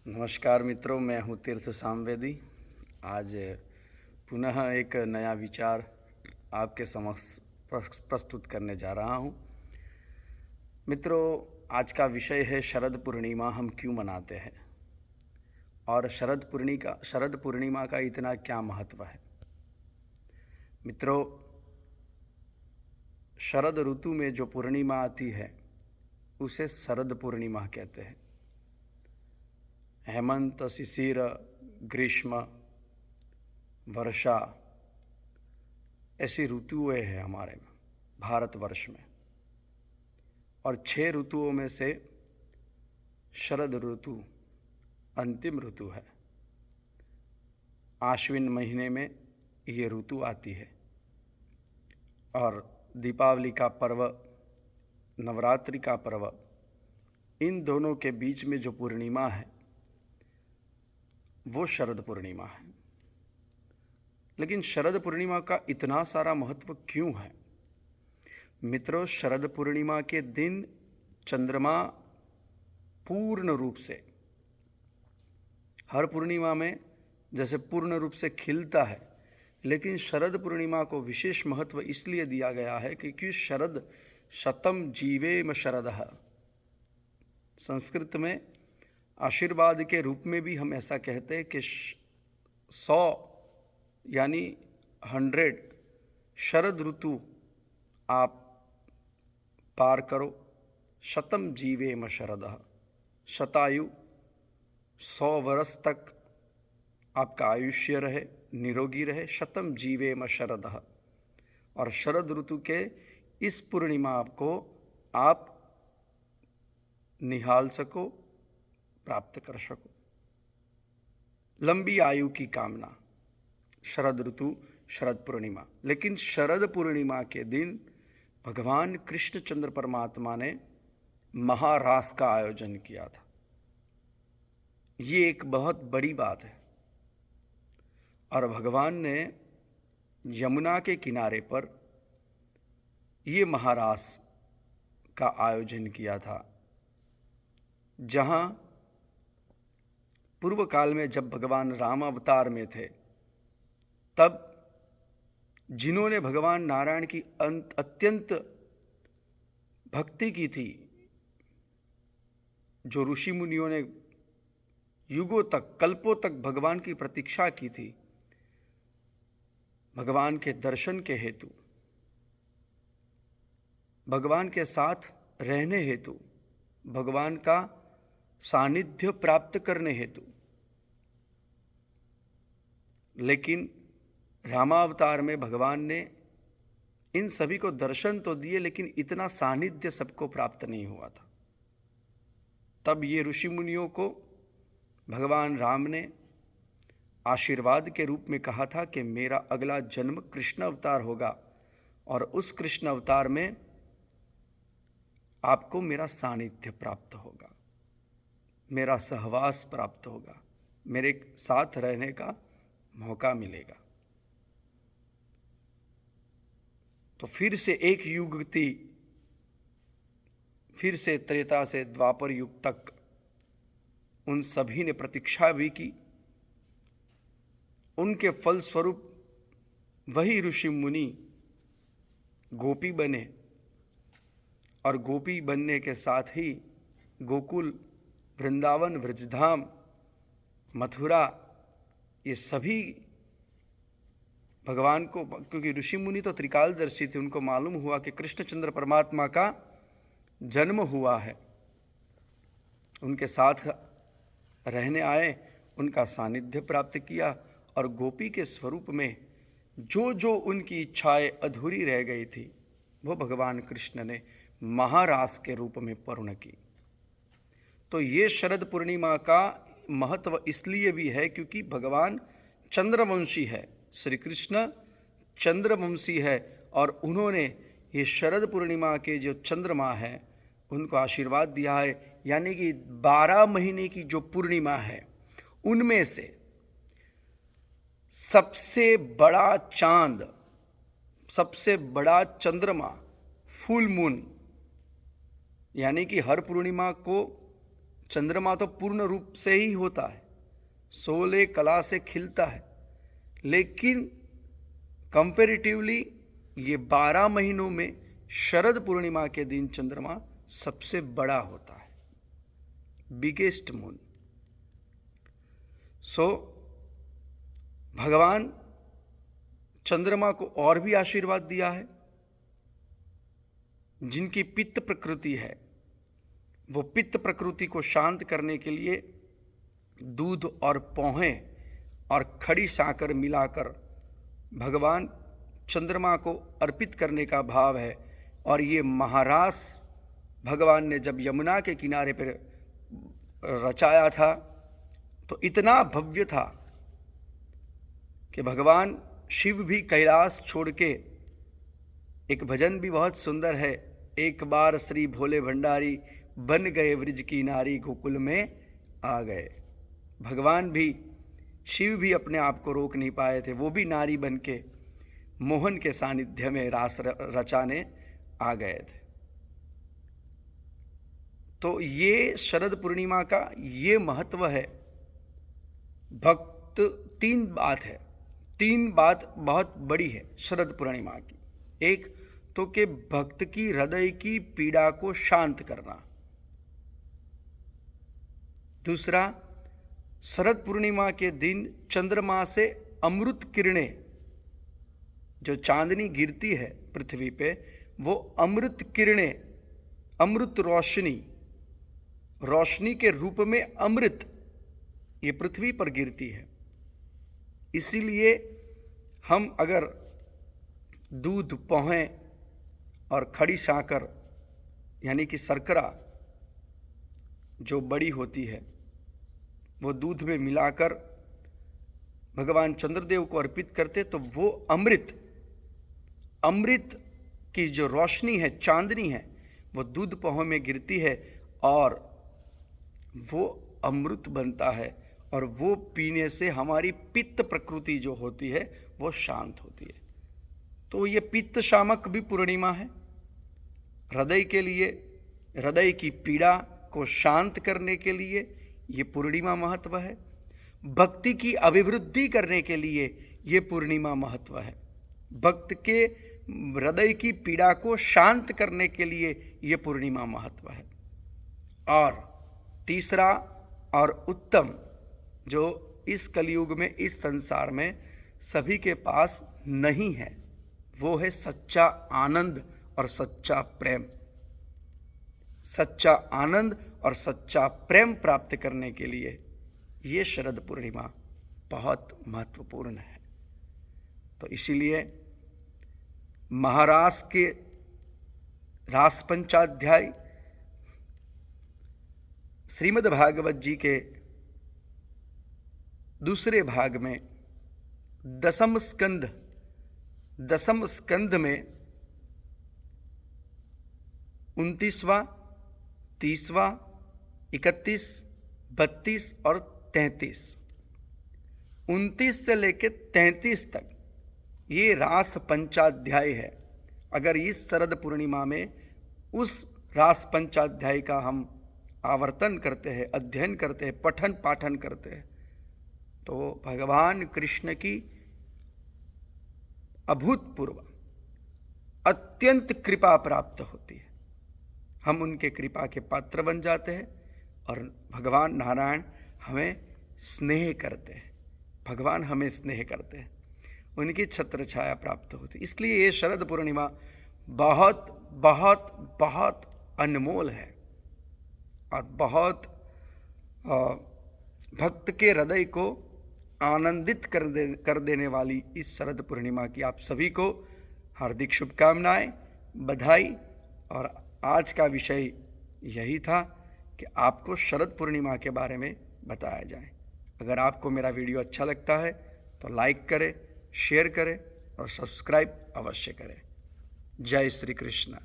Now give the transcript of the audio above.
नमस्कार मित्रों, मैं हूँ तीर्थ सामवेदी। आज पुनः एक नया विचार आपके समक्ष प्रस्तुत करने जा रहा हूँ। मित्रों, आज का विषय है शरद पूर्णिमा हम क्यों मनाते हैं और शरद पूर्णिमा का इतना क्या महत्व है। मित्रों, शरद ऋतु में जो पूर्णिमा आती है उसे शरद पूर्णिमा कहते हैं। हेमंत, शिशिर, ग्रीष्म, वर्षा ऐसी ऋतुएं हैं हमारे भारतवर्ष में, और 6 ऋतुओं में से शरद ऋतु अंतिम ऋतु है। आश्विन महीने में ये ऋतु आती है और दीपावली का पर्व, नवरात्रि का पर्व, इन दोनों के बीच में जो पूर्णिमा है वो शरद पूर्णिमा है। लेकिन शरद पूर्णिमा का इतना सारा महत्व क्यों है? मित्रों, शरद पूर्णिमा के दिन चंद्रमा पूर्ण रूप से, हर पूर्णिमा में जैसे पूर्ण रूप से खिलता है, लेकिन शरद पूर्णिमा को विशेष महत्व इसलिए दिया गया है क्योंकि शरद शतम जीवेम शरदः, संस्कृत में आशीर्वाद के रूप में भी हम ऐसा कहते हैं कि 100 यानी 100 शरद ऋतु आप पार करो। शतम जीवेम शरदः, शतायु, 100 वर्ष तक आपका आयुष्य रहे, निरोगी रहे। शतम जीवेम शरदः, और शरद ऋतु के इस पूर्णिमा को आप निहाल सको, प्राप्त कर सको। लंबी आयु की कामना, शरद ऋतु, शरद पूर्णिमा। लेकिन शरद पूर्णिमा के दिन भगवान कृष्णचंद्र परमात्मा ने महारास का आयोजन किया था। ये एक बहुत बड़ी बात है, और भगवान ने यमुना के किनारे पर ये महारास का आयोजन किया था, जहाँ पूर्व काल में जब भगवान राम अवतार में थे, तब जिन्होंने भगवान नारायण की अत्यंत भक्ति की थी, जो ऋषि मुनियों ने युगों तक, कल्पों तक भगवान की प्रतीक्षा की थी, भगवान के दर्शन के हेतु, भगवान के साथ रहने हेतु, भगवान का सानिध्य प्राप्त करने हेतु। लेकिन रामावतार में भगवान ने इन सभी को दर्शन तो दिए, लेकिन इतना सानिध्य सबको प्राप्त नहीं हुआ था। तब ये ऋषि मुनियों को भगवान राम ने आशीर्वाद के रूप में कहा था कि मेरा अगला जन्म कृष्ण अवतार होगा, और उस कृष्ण अवतार में आपको मेरा सानिध्य प्राप्त होगा, मेरा सहवास प्राप्त होगा, मेरे साथ रहने का मौका मिलेगा। तो फिर से एक युगति, फिर से त्रेता से द्वापर युग तक उन सभी ने प्रतीक्षा भी की। उनके फलस्वरूप वही ऋषि मुनि गोपी बने, और गोपी बनने के साथ ही गोकुल, वृंदावन, व्रजधाम, मथुरा, ये सभी भगवान को, क्योंकि ऋषि मुनि तो त्रिकालदर्शी थे, उनको मालूम हुआ कि कृष्णचंद्र परमात्मा का जन्म हुआ है, उनके साथ रहने आए, उनका सानिध्य प्राप्त किया, और गोपी के स्वरूप में जो जो उनकी इच्छाएं अधूरी रह गई थी, वो भगवान कृष्ण ने महारास के रूप में पूर्ण की। तो ये शरद पूर्णिमा का महत्व इसलिए भी है क्योंकि भगवान चंद्रवंशी है, श्री कृष्ण चंद्रवंशी है, और उन्होंने ये शरद पूर्णिमा के जो चंद्रमा है उनको आशीर्वाद दिया है। यानी कि 12 महीने की जो पूर्णिमा है उनमें से सबसे बड़ा चांद, सबसे बड़ा चंद्रमा, फुल मून, यानी कि हर पूर्णिमा को चंद्रमा तो पूर्ण रूप से ही होता है, सोले कला से खिलता है, लेकिन कंपैरेटिवली ये 12 महीनों में शरद पूर्णिमा के दिन चंद्रमा सबसे बड़ा होता है, बिगेस्ट मून। सो भगवान चंद्रमा को और भी आशीर्वाद दिया है। जिनकी पित्त प्रकृति है, वो पित्त प्रकृति को शांत करने के लिए दूध और पोहे और खड़ी साकर मिलाकर भगवान चंद्रमा को अर्पित करने का भाव है। और ये महारास भगवान ने जब यमुना के किनारे पर रचाया था तो इतना भव्य था कि भगवान शिव भी कैलाश छोड़ के, एक भजन भी बहुत सुंदर है, एक बार श्री भोले भंडारी बन गए व्रज की नारी, गोकुल में आ गए। भगवान भी, शिव भी अपने आप को रोक नहीं पाए थे, वो भी नारी बन के मोहन के सानिध्य में रास रचाने आ गए थे। तो ये शरद पूर्णिमा का ये महत्व है। भक्त तीन बात बहुत बड़ी है शरद पूर्णिमा की। एक तो कि भक्त की हृदय की पीड़ा को शांत करना। दूसरा, शरद पूर्णिमा के दिन चंद्रमा से अमृत किरणें, जो चांदनी गिरती है पृथ्वी पे, वो अमृत किरणें, अमृत रोशनी के रूप में अमृत ये पृथ्वी पर गिरती है। इसीलिए हम अगर दूध, पोहे और खड़ी साकर यानी कि शर्करा जो बड़ी होती है, वो दूध में मिलाकर भगवान चंद्रदेव को अर्पित करते, तो वो अमृत की जो रोशनी है, चांदनी है, वो दूध पोहे में गिरती है और वो अमृत बनता है। और वो पीने से हमारी पित्त प्रकृति जो होती है वो शांत होती है। तो ये पित्त शामक भी पूर्णिमा है। हृदय के लिए, हृदय की पीड़ा को शांत करने के लिए ये पूर्णिमा महत्व है। भक्ति की अभिवृद्धि करने के लिए ये पूर्णिमा महत्व है। भक्त के हृदय की पीड़ा को शांत करने के लिए ये पूर्णिमा महत्व है। और तीसरा और उत्तम, जो इस कलयुग में, इस संसार में सभी के पास नहीं है, वो है सच्चा आनंद और सच्चा प्रेम। सच्चा आनंद और सच्चा प्रेम प्राप्त करने के लिए ये शरद पूर्णिमा बहुत महत्वपूर्ण है। तो इसीलिए महारास के रास पंचाध्याय श्रीमद् भागवत जी के दूसरे भाग में दसम स्कंध में 29वां, 30वां, 31, 32 और 33, 29 से लेकर 33 तक ये रास पंचाध्याय है। अगर इस शरद पूर्णिमा में उस रास पंचाध्याय का हम आवर्तन करते हैं, अध्ययन करते हैं, पठन पाठन करते हैं, तो भगवान कृष्ण की अभूतपूर्व अत्यंत कृपा प्राप्त होती है। हम उनके कृपा के पात्र बन जाते हैं और भगवान नारायण हमें स्नेह करते हैं। भगवान हमें स्नेह करते हैं, उनकी छत्र छाया प्राप्त होती है। इसलिए ये शरद पूर्णिमा बहुत बहुत बहुत अनमोल है और बहुत भक्त के हृदय को आनंदित कर देने वाली इस शरद पूर्णिमा की आप सभी को हार्दिक शुभकामनाएं, बधाई। और आज का विषय यही था कि आपको शरद पूर्णिमा के बारे में बताया जाए। अगर आपको मेरा वीडियो अच्छा लगता है तो लाइक करें, शेयर करें और सब्सक्राइब अवश्य करें। जय श्री कृष्ण।